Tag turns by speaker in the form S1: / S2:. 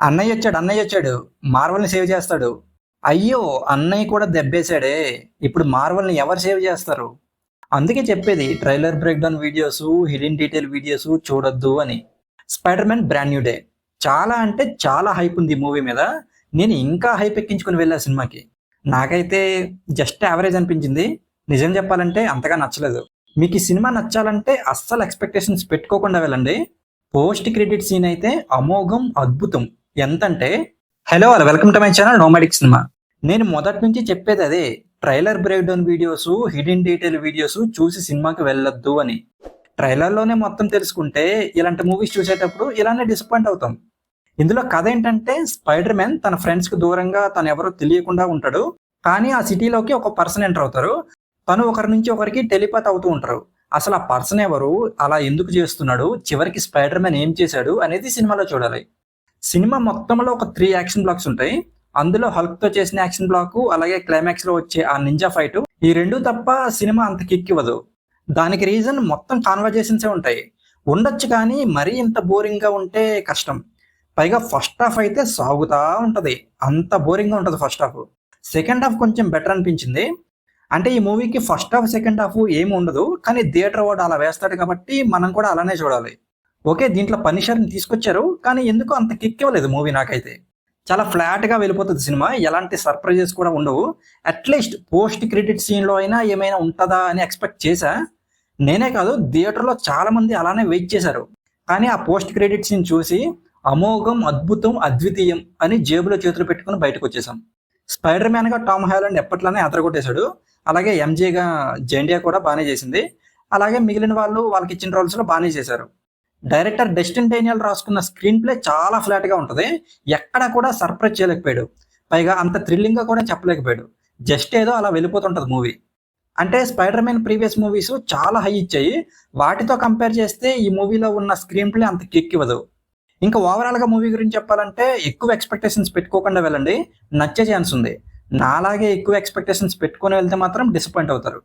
S1: అన్నయ్య వచ్చాడు. మార్వల్ని సేవ్ చేస్తాడు. అయ్యో! అన్నయ్య కూడా దెబ్బేశాడే! ఇప్పుడు మార్వల్ని ఎవరు సేవ్ చేస్తారు? అందుకే చెప్పేది trailer break down videos, hidden detail videos చూడొద్దు అని. Spider man brand new day చాలా అంటే చాలా హైప్ ఉంది ఈ మూవీ మీద. నేను ఇంకా హైప్ ఎక్కించుకుని వెళ్ళా సినిమాకి. నాకైతే జస్ట్ యావరేజ్ అనిపించింది. నిజం చెప్పాలంటే అంతగా నచ్చలేదు. మీకు ఈ సినిమా నచ్చాలంటే అస్సలు ఎక్స్పెక్టేషన్స్ పెట్టుకోకుండా వెళ్ళండి. పోస్ట్ క్రెడిట్ సీన్ అయితే అమోఘం, అద్భుతం. ఎంతంటే hello all welcome to my channel nomadic cinema. నేను మొదటి నుంచి చెప్పేది అదే, trailer break down videos, hidden detail videos చూసి సినిమాకి వెళ్ళొద్దు అని. ట్రైలర్లోనే మొత్తం తెలుసుకుంటే ఇలాంటి మూవీస్ చూసేటప్పుడు ఇలానే డిసప్పాయింట్ అవుతాం. ఇందులో కథ ఏంటంటే స్పైడర్ మ్యాన్ తన ఫ్రెండ్స్ కి దూరంగా తను ఎవరో తెలియకుండా ఉంటాడు. కానీ ఆ సిటీలోకి ఒక పర్సన్ ఎంటర్ అవుతారు. తను ఒకరి నుంచి ఒకరికి టెలిపాత్ అవుతూ ఉంటారు. అసలు ఆ పర్సన్ ఎవరు, అలా ఎందుకు చేస్తున్నాడు, చివరికి స్పైడర్ మ్యాన్ ఏం చేశాడు అనేది సినిమాలో చూడాలి. సినిమా మొత్తంలో ఒక 3 యాక్షన్ బ్లాక్స్ ఉంటాయి. అందులో హల్క్ తో చేసిన యాక్షన్ బ్లాక్, అలాగే క్లైమాక్స్ లో వచ్చే ఆ నింజా ఫైట్, ఈ రెండు తప్ప సినిమా అంత కిక్ ఇవ్వదు. దానికి రీజన్ మొత్తం కాన్వర్జేషన్సే ఉంటాయి. ఉండొచ్చు కానీ మరీ ఇంత బోరింగ్ గా ఉంటే కష్టం. పైగా ఫస్ట్ హాఫ్ అయితే సాగుతా ఉంటది. అంత బోరింగ్ గా ఉంటది ఫస్ట్ హాఫ్. సెకండ్ హాఫ్ కొంచెం బెటర్ అనిపించింది. అంటే ఈ మూవీకి ఫస్ట్ హాఫ్ సెకండ్ హాఫ్ ఏమి ఉండదు, కానీ థియేటర్ వాడు అలా వేస్తాడు కాబట్టి మనం కూడా అలానే చూడాలి. ఓకే, దీంట్లో పనిషర్ని తీసుకొచ్చారు, కానీ ఎందుకు అంత కిక్ ఇవ్వలేదు మూవీ నాకైతే. చాలా ఫ్లాట్ గా వెళ్ళిపోతుంది సినిమా. ఎలాంటి సర్ప్రైజెస్ కూడా ఉండవు. అట్లీస్ట్ పోస్ట్ క్రెడిట్ సీన్ లో అయినా ఏమైనా ఉంటుందా అని ఎక్స్పెక్ట్ చేశా. నేనే కాదు, థియేటర్లో చాలా మంది అలానే వెయిట్ చేశారు. కానీ ఆ పోస్ట్ క్రెడిట్ సీన్ చూసి అమోఘం, అద్భుతం, అద్వితీయం అని జేబులో చేతులు పెట్టుకుని బయటకు వచ్చేసాం. స్పైడర్ మ్యాన్ గా టామ్ హాలండ్ ఎప్పట్లానే అదరగొట్టేశాడు. అలాగే ఎంజేగా జెండియా కూడా బాగానే చేసింది. అలాగే మిగిలిన వాళ్ళు వాళ్ళకి ఇచ్చిన రోల్స్ లో బాగానే చేశారు. డైరెక్టర్ డెస్టిన్ డేనియల్ రాసుకున్న స్క్రీన్ ప్లే చాలా ఫ్లాట్ గా ఉంటది. ఎక్కడా కూడా సర్ప్రైజ్ చేయలేకపోయాడు. పైగా అంత థ్రిల్లింగ్ గా కూడా చెప్పలేకపోయాడు. జస్ట్ ఏదో అలా వెళ్ళిపోతుంటది మూవీ. అంటే స్పైడర్ మ్యాన్ ప్రీవియస్ మూవీస్ చాలా హై ఇచ్చాయి. వాటితో కంపేర్ చేస్తే ఈ మూవీలో ఉన్న స్క్రీన్ ప్లే అంత కిక్ ఇవ్వదు. ఇంకా ఓవరాల్ గా మూవీ గురించి చెప్పాలంటే ఎక్కువ ఎక్స్పెక్టేషన్స్ పెట్టుకోకుండా వెళ్ళండి, నచ్చే ఛాన్స్ ఉంది. నాలాగే ఎక్కువ ఎక్స్పెక్టేషన్స్ పెట్టుకుని వెళ్తే మాత్రం డిసప్పాయింట్ అవుతారు.